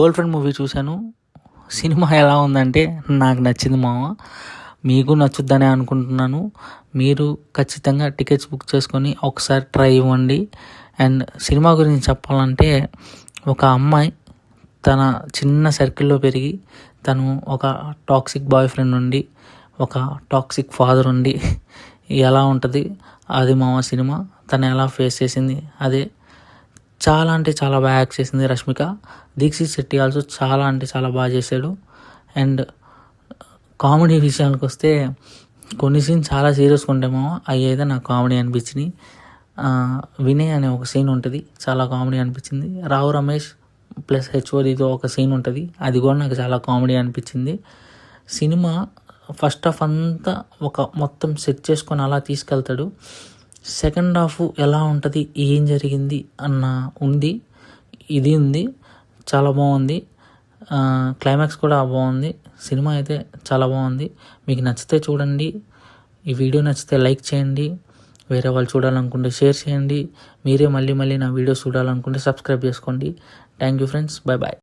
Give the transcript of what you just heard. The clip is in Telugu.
గర్ల్ ఫ్రెండ్ మూవీ చూశాను. సినిమా ఎలా ఉందంటే నాకు నచ్చింది మామ. మీకు నచ్చుద్దని అనుకుంటున్నాను. మీరు ఖచ్చితంగా టికెట్స్ బుక్ చేసుకొని ఒకసారి ట్రై ఇవ్వండి. అండ్ సినిమా గురించి చెప్పాలంటే ఒక అమ్మాయి తన చిన్న సర్కిల్లో పెరిగి తను ఒక టాక్సిక్ బాయ్ ఫ్రెండ్ నుండి ఒక టాక్సిక్ ఫాదర్ ఉండి ఎలా ఉంటుంది అది మామ సినిమా. తను ఎలా ఫేస్ చేసింది అదే. చాలా అంటే చాలా బాగా యాక్ట్ చేసింది రష్మిక. దీక్షిత్ శెట్టి ఆల్సో చాలా అంటే చాలా బాగా చేశాడు. అండ్ కామెడీ విషయానికి వస్తే కొన్ని సీన్ చాలా సీరియస్గా ఉంటాయేమో, అవి అయితే నాకు కామెడీ అనిపించినాయి. వినయ్ అనే ఒక సీన్ ఉంటుంది, చాలా కామెడీ అనిపించింది. రావు రమేష్ ప్లస్ హెచ్ఓడితో ఒక సీన్ ఉంటుంది, అది కూడా నాకు చాలా కామెడీ అనిపించింది. సినిమా ఫస్ట్ హాఫ్ అంతా ఒక మొత్తం సెట్ చేసుకొని అలా తీసుకెళ్తాడు. సెకండ్ హాఫ్ ఎలా ఉంటుంది, ఏం జరిగింది అన్న ఉంది, ఇది ఉంది, చాలా బాగుంది. క్లైమాక్స్ కూడా బాగుంది. సినిమా అయితే చాలా బాగుంది. మీకు నచ్చితే చూడండి. ఈ వీడియో నచ్చితే లైక్ చేయండి. వేరే వాళ్ళు చూడాలనుకుంటే షేర్ చేయండి. మీరే మళ్ళీ నా వీడియోస్ చూడాలనుకుంటే సబ్స్క్రైబ్ చేసుకోండి. Thank you friends. Bye bye.